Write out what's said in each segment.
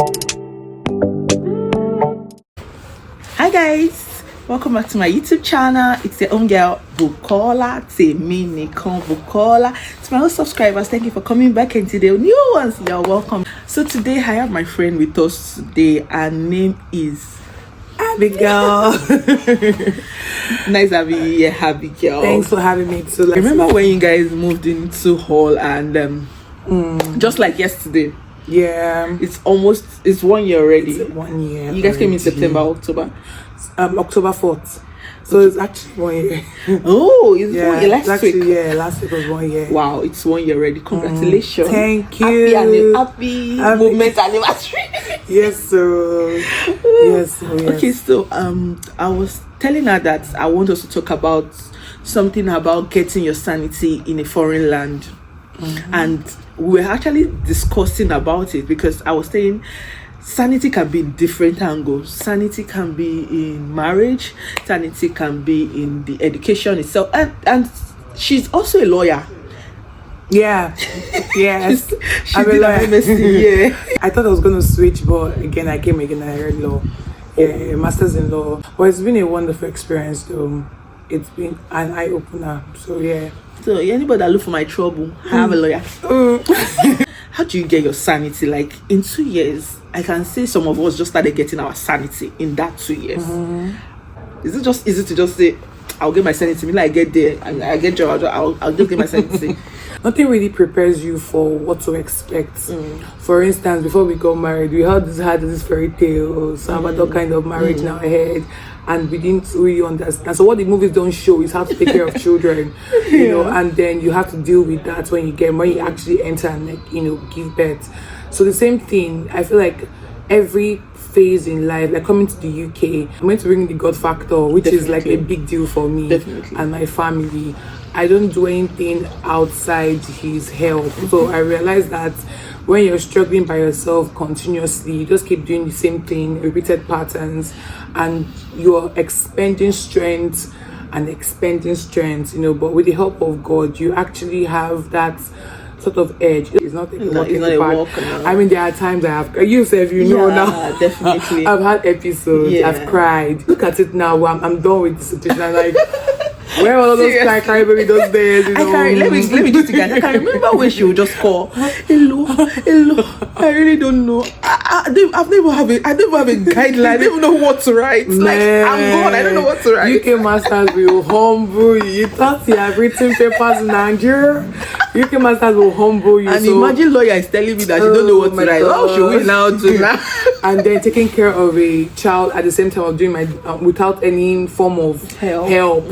Hi guys, welcome back to my YouTube channel. It's your own girl Bukola Teminikan Bukola. To my old subscribers, thank you for coming back, and today new ones, you're welcome. So today I have my friend with us today. Her name is Abigail. Nice to have you here, Abigail. Thanks for having me. So remember when you guys moved into hall and just like yesterday? Yeah, it's 1 year already. It's 1 year. You guys came in September, October? October 4th. So it's actually 1 year. Oh, it's 1 year last week. Yeah, last week was 1 year. Wow, it's 1 year already. Congratulations. Thank you. Happy moment anniversary. Yes, sir. Yes. Okay, so I was telling her that I want us to talk about something about getting your sanity in a foreign land. And we're actually discussing about it because I was saying sanity can be in different angles. Sanity can be in marriage, sanity can be in the education itself, and she's also a lawyer. Yeah. Yes. I'm a lawyer. Yeah. I thought I was gonna switch, but again I read law. Yeah, master's in law. Well, it's been a wonderful experience though. It's been an eye-opener. So yeah. So anybody that look for my trouble, I have a lawyer. How do you get your sanity? Like in 2 years, I can say some of us just started getting our sanity in that 2 years. Is it just easy to just say, I'll get my sanity? Mean like I get there and I get job, I'll just get my sanity. Nothing really prepares you for what to expect. For instance, before we got married, we had this fairy tale, some other kind of marriage now ahead, and we didn't really understand. So what the movies don't show is how to take care of children, you know, and then you have to deal with that when you actually enter and give birth. So the same thing, I feel like every phase in life, like coming to the UK, I'm going to bring the God factor, which is like a big deal for me and my family. I don't do anything outside his help. So I realized that when you're struggling by yourself continuously, you just keep doing the same thing, repeated patterns, and you're expending strength, but with the help of God, you actually have that sort of edge. It's not a walk. I mean, there are times I have, you said, now. Definitely. I've had episodes, I've cried. Look at it now, I'm done with the situation. I'm like, where were all those cry baby those days? Let me just think. I can remember when she would just call, hello. I really don't know. I never have a guideline. I don't even know what to write. Like I'm gone. I don't know what to write. UK masters will humble you. You thought you have written papers in Nigeria. UK masters will humble you. And imagine lawyer is telling me that she don't know what to write. How should we now do that? And then taking care of a child at the same time of doing my without any form of help.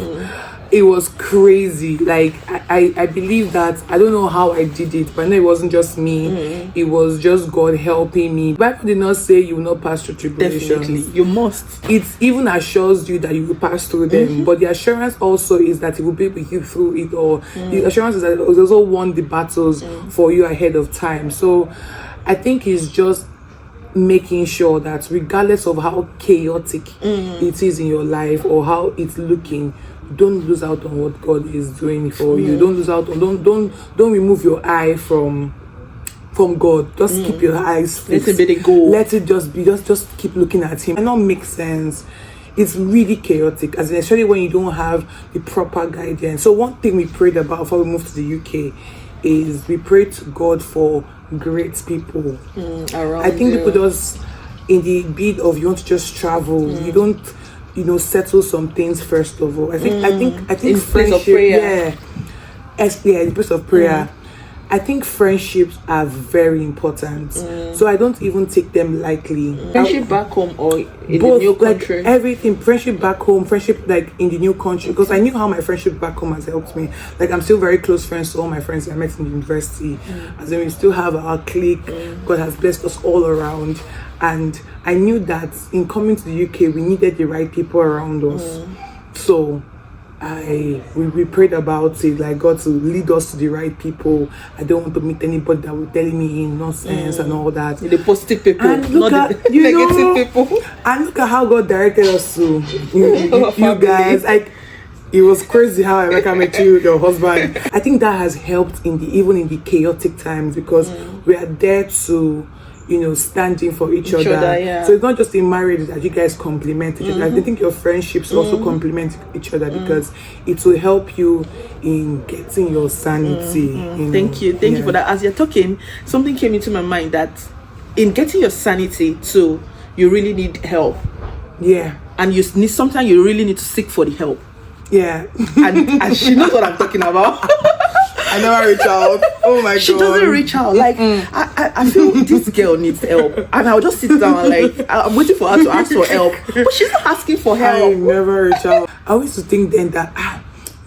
It was crazy. Like I believe that, I don't know how I did it, but I know it wasn't just me. It was just God helping me. The Bible did not say you will not pass through tribulations. Definitely, you must. It even assures you that you will pass through them, but the assurance also is that He will be with you through it all. The assurance is that He also won the battles for you ahead of time. So I think it's just making sure that regardless of how chaotic it is in your life or how it's looking, don't lose out on what God is doing for you. Don't lose out on, don't remove your eye from God. Just keep your eyes fixed. Let it be the goal. Let it just be, just keep looking at Him. It not make sense. It's really chaotic, as in, especially when you don't have the proper guidance. So one thing we prayed about before we moved to the UK is we prayed to God for great people around. I think people just, in the bid of you want to just travel, you don't settle some things first of all. I think in place of prayer. In the place of prayer. I think friendships are very important. So I don't even take them lightly. Friendship back home or in both, the new country? Like everything, friendship back home, friendship like in the new country, because I knew how my friendship back home has helped me. Like I'm still very close friends to all my friends I met in university. As in we still have our clique. God has blessed us all around. And I knew that in coming to the UK, we needed the right people around us. So we prayed about it, like God to lead us to the right people. I don't want to meet anybody that will telling me nonsense and all that. The positive people, and look not at, the negative people. And look at how God directed us to you guys. Like it was crazy how I met you, your husband. I think that has helped even in the chaotic times, because we are there to standing for each other. Yeah. So it's not just in marriage that you guys complement each other. I think your friendships also complement each other because it will help you in getting your sanity. Thank you for that. As you're talking, something came into my mind that in getting your sanity too, you really need help. Yeah. And sometimes you really need to seek for the help. Yeah. And she knows what I'm talking about. I never reach out. Oh my god. She doesn't reach out. Like I feel this girl needs help, and I'll just sit down like I'm waiting for her to ask for help, but she's not asking for help. I never reach out. I used to think then that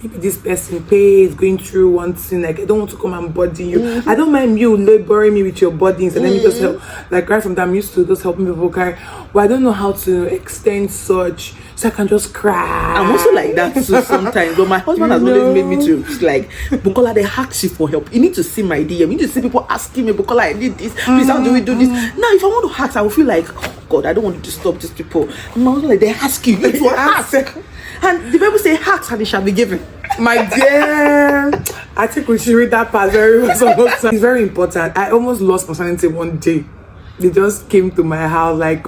maybe this person is going through one thing, like I don't want to come and body you. I don't mind you laboring me with your bodies and let me just help. Like right from that, I'm used to just helping people carry, but I don't know how to extend such so I can just cry. I'm also like that too sometimes, but my husband has always made me to like, Bukola, they ask you for help. You need to see my DM. You need to see people asking me, Bukola, I need this. Please, how do we do this? Now, if I want to ask, I will feel like, oh God, I don't want to disturb these people. And my husband like, they ask you. You ask. And the Bible say, ask and it shall be given. My dear, I think we should read that part very well. It's very important. I almost lost my sanity one day. They just came to my house like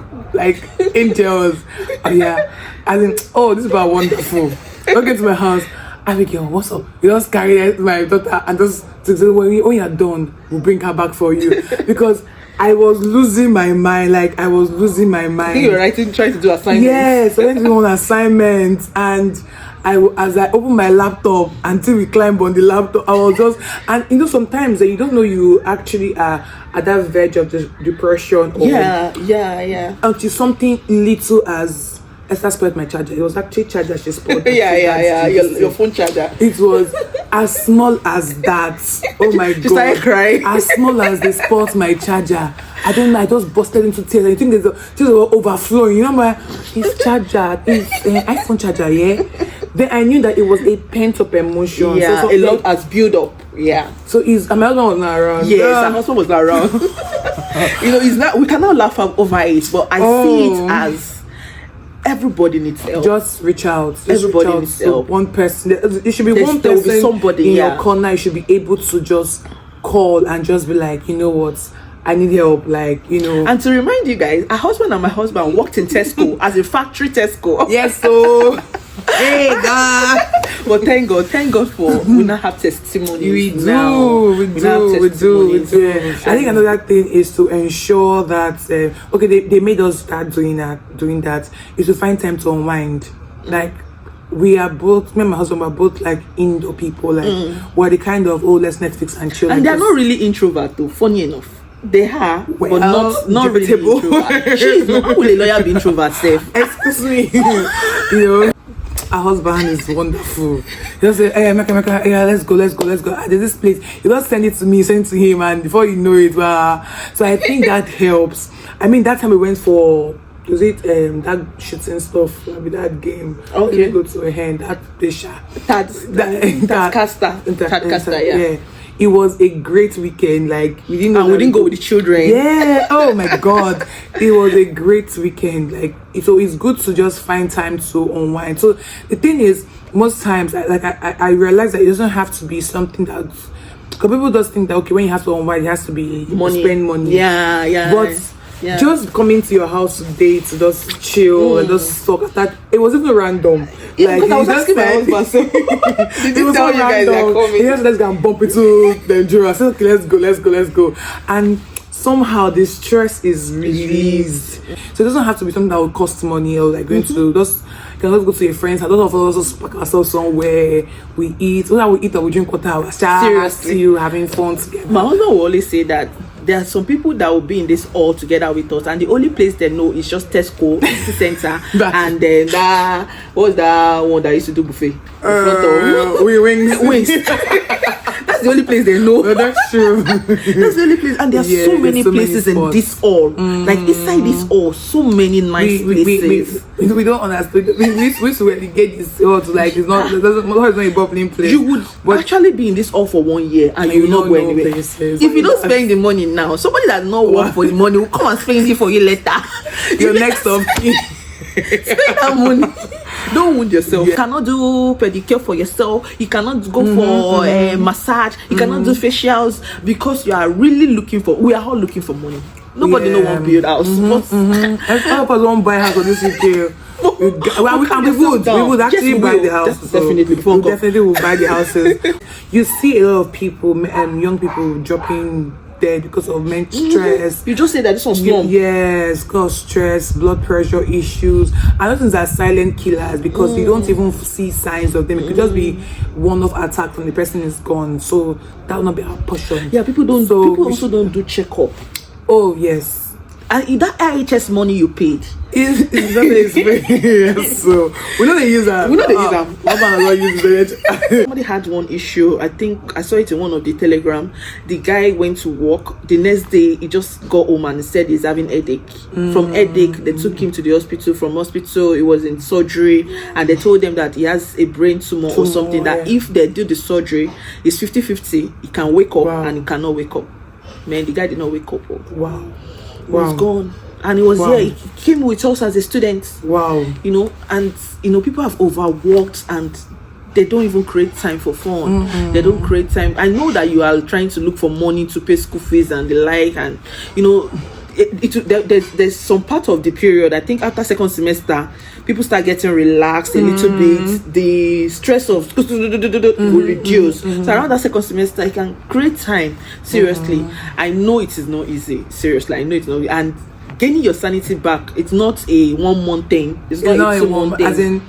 angels. Oh, yeah. I think, these people are wonderful. Don't get to my house. Abigail, what's up? You just carry my daughter and just when you're done, we'll bring her back for you. Because I was losing my mind. Like I was losing my mind. I think you were trying to do assignments. Yes, I went to do an assignment, and as I opened my laptop until we climbed on the laptop, I was just, and sometimes you don't know you actually are at that verge of depression. Yeah. Until something little as Esther spoiled my charger. It was actually charger she spoiled. Yeah. Your phone charger. It was as small as that. Oh my god. She started crying. As small as they spoiled my charger. I don't know. I just busted into tears. I think they were overflowing. His charger, his iPhone charger. Yeah. Then I knew that it was a pent-up emotion. Yeah, so a lot has built up. Yeah. So my husband was not around. Yes, my husband was not around. It's not. We cannot laugh over it, but I see it as everybody needs help. Just reach out. Everybody needs help. One person. It should be one person. There will be somebody in your corner. You should be able to just call and just be like, you know what? I need help, And to remind you guys, my husband worked in Tesco as a factory Tesco. Yes, so hey God. But thank God for we now have testimonies. We do. I think another thing is to ensure that they made us start doing that is to find time to unwind. Like we are both, me and my husband are both like indoor people. Like we're the kind of let's Netflix and chill. And they're not really introvert though, funny enough. They are, but not really introvert. She is not. How will a lawyer be introvert safe? Excuse me. Our husband is wonderful. He just say, hey, Maka, yeah, let's go. There's this place. You just send it to me, send it to him, and before you know it, so I think that helps. I mean, that time we went for, was it that shooting stuff with that game? Okay. We go to a hand, that Pesha. Tadcaster, yeah. It was a great weekend. Like we didn't go with the children. Yeah. Oh my god, it was a great weekend. Like so, it's good to just find time to unwind. So the thing is, most times, I realize that it doesn't have to be something that. Because people just think that when you have to unwind, it has to be money. Spend money. Yeah. But just coming to your house today to just chill and just talk. That it was even random. Yeah, because I was asking my husband. Did you tell you guys they're coming? Yes, let's go and bump into the Nigeria. I said, okay, let's go. And somehow the stress is released. So it doesn't have to be something that will cost money or like going to just. Can just go to your friends. I don't know if we also pack ourselves somewhere. We eat. Whether we eat or we drink water. Seriously, you having fun together. My husband will always say that there are some people that will be in this all together with us, and the only place they know is just Tesco, City Center, and then what's that one that used to do buffet? Wings. That's the only place they know. That's true. That's the only place, and there are so many places in this all. Like inside this all, so many nice places. We don't understand. We used to get this all to like it's not a bubbling place. You would actually be in this all for 1 year and you will not go anywhere. If you don't spend the money now, somebody that not work for the money will come and spend it for you later. Your next of kin. Spend that money. Don't wound yourself. You cannot do pedicure for yourself. You cannot go for a massage. You cannot do facials because we are all looking for money. Nobody no one build house. If all of us won't buy house for this UK, we would actually buy the house. Definitely, we definitely will buy the houses. You see a lot of people, young people dropping dead because of mental stress. You just say that this one's normal. Yes, because stress, blood pressure issues, and those things are silent killers because you don't even see signs of them. It could just be one-off attack when the person is gone. So that will not be our portion. Yeah, people don't. So people also don't do checkup. Oh yes. And that IHS money you paid is not the experience. So we know they use that. We know they use that. What about not use it? Somebody had one issue. I think I saw it in one of the Telegram. The guy went to work. The next day, he just got home and said he's having headache. From headache, they took him to the hospital. From hospital, he was in surgery, and they told them that he has a brain tumor or something. That if they do the surgery, it's 50-50. He can wake up and he cannot wake up. Man, the guy did not wake up. Wow. He was gone, and he was here. He came with us as a student. Wow. You know, and people have overworked and they don't even create time for fun. They don't create time. I know that you are trying to look for money to pay school fees and the like, and there's some part of the period. I think after second semester, people start getting relaxed a little bit. The stress of will reduce. So around that second semester, you can create time. Seriously, I know it is not easy. Seriously, I know it's not easy. And gaining your sanity back, it's not a 1 month thing. It's not a 2 month thing. As in,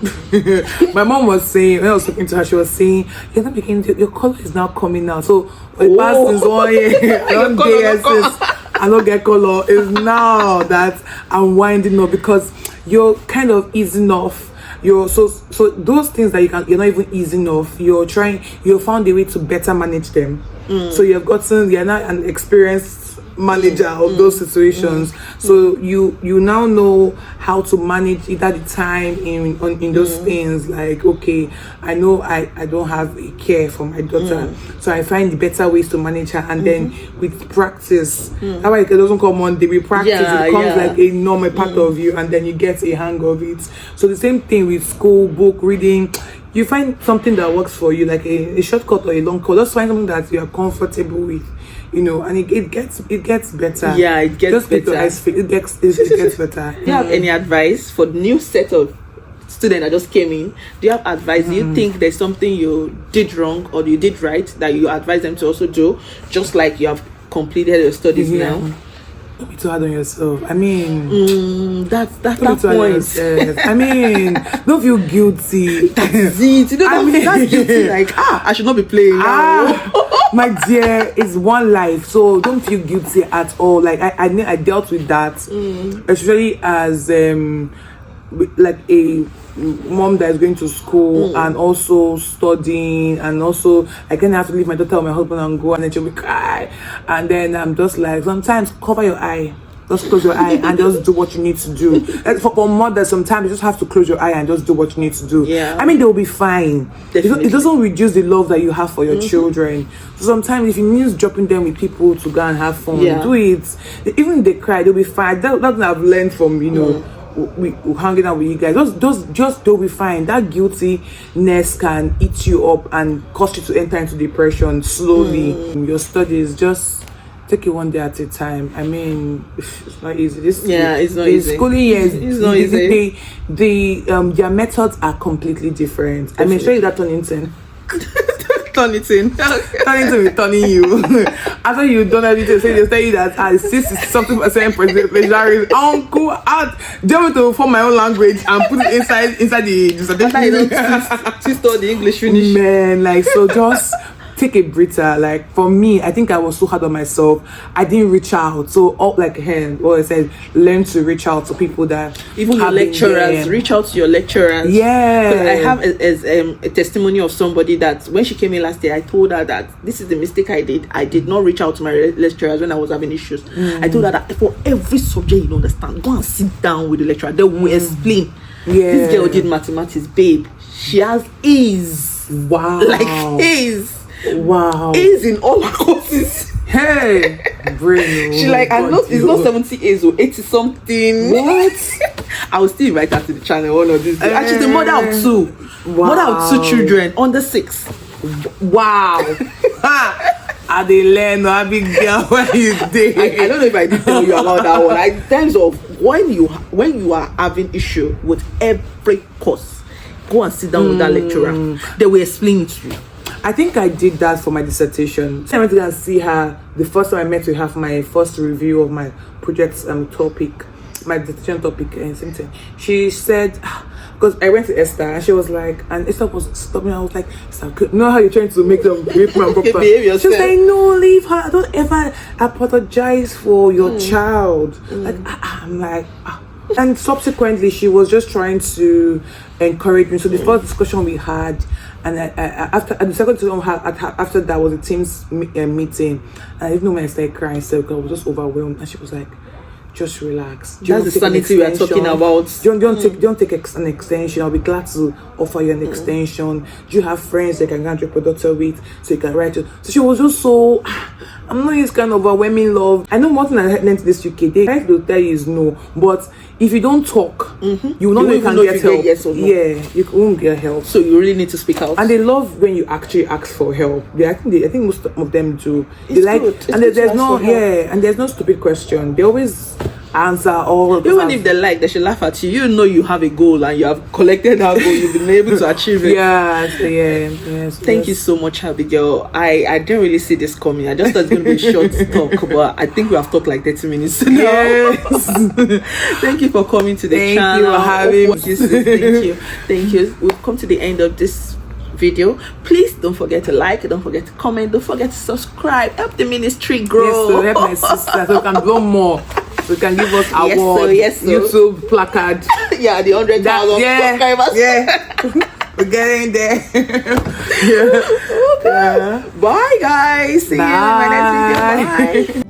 my mom was saying, when I was talking to her, she was saying, your color is now coming out. So the past is 1 year. I don't get color. It's now that I'm winding up because you're kind of easing off. So those things that you're not even easing off. You found a way to better manage them. So you're now an experienced manager of those situations. So you now know how to manage either the time in those things. Like, okay, I know I don't have a care for my daughter, so I find the better ways to manage her. And then with practice, that's why it doesn't come one day. With practice, it becomes like a normal part of you, and then you get a hang of it. So the same thing with school, book reading. You find something that works for you, like a shortcut or a long cut. Just find something that you are comfortable with, and it gets better. Yeah, it gets better. It gets better. Do you have any advice for the new set of students that just came in? Do you have advice? Do you think there's something you did wrong or you did right that you advise them to also do, just like you have completed your studies now? Don't be too hard on yourself. I mean, that's that point. I mean, don't feel guilty. That's it. That's guilty. Like, I should not be playing now. My dear, it's one life, so don't feel guilty at all. Like I dealt with that, especially as like a mom that is going to school and also studying, and also I can have to leave my daughter or my husband and go, and then she'll be cry, and then I'm just like, sometimes cover your eye. Just close your eye and just do what you need to do. For mothers, sometimes you just have to close your eye and just do what you need to do. Yeah. I mean, they'll be fine. It doesn't reduce the love that you have for your children. So sometimes if you need dropping them with people to go and have fun, do it. Even if they cry, they'll be fine. That's what I've learned from, we hanging out with you guys. Just they'll be fine. That guiltiness can eat you up and cause you to enter into depression slowly. Your studies, just take it one day at a time. I mean, it's not easy. It's not easy. Schooling years, it's not easy. Their methods are completely different. Definitely. I mean, show you that Turnitin. Turnitin turning you. After you've done everything, so they tell you that 60-something% plagiarism. Uncle, do you want me to form my own language and put it inside the dissertation? Twist all the English finish. Man, like, so just take a breather. Like, for me, I think I was so hard on myself. I didn't reach out. So, what I said, learn to reach out to people that even your lecturers. Reach out to your lecturers. Yeah. Because I have a testimony of somebody that when she came in last year, I told her that this is the mistake I did. I did not reach out to my lecturers when I was having issues. I told her that for every subject you don't understand, go and sit down with the lecturer. They will explain. Yeah. This girl did mathematics, babe. She has A's. Wow. Like A's. Wow. A's in all her courses. Hey, brain. She like, I know it's not 70 A's or 80 something. What? I will still invite her to the channel one of these days. And she's the mother of 2. Wow. Mother of 2 children under 6. Wow. I dey learn, no, I big girl when you did. I don't know if I did tell you about that one. Like, in terms of when you are having issue with every course, go and sit down with that lecturer. They will explain it to you. I think I did that for my dissertation. I went to go and see her the first time I met with her for my first review of my project's topic, my dissertation topic, and same thing. She said, because I went to Esther and she was like, and Esther was stopping. I was like, Esther, you know how you're trying to make them behave proper? She was like, no, leave her. Don't ever apologize for your child. Like, I'm like, and subsequently she was just trying to encourage me. So the first discussion we had, and after the second discussion after that was a team's meeting, and I didn't know when I started crying, so I was just overwhelmed. And she was like, just relax. That's the sanity we are talking about. Don't take an extension. I'll be glad to offer you an extension. Do you have friends that can grant your daughter with, so you can write it? So she was just so, I'm not this kind of overwhelming love. I know one thing I learned this UK, they try to tell you is no, but if you don't talk, you will not know you can get help. Yes or no. Yeah, you won't get help. So you really need to speak out. And they love when you actually ask for help. I think most of them do. They like, and there's no stupid question. They always answer all. Even if they like, they should laugh at you. You know you have a goal and you have collected that goal. You've been able to achieve it. Yes. Thank you so much, Abigail. I didn't really see this coming. I just thought it was going to be a short talk, but I think we have talked like 30 minutes now. Yes. Thank you for coming to the channel. Thank you. We've come to the end of this video. Please don't forget to like, don't forget to comment, don't forget to subscribe. Help the ministry grow. Yes, so help my sister so we can blow more. So you can give us awards, YouTube placard. Yeah, the 100,000 subscribers. Yeah. We're getting there. Okay. Bye guys. See you in my next video. Bye.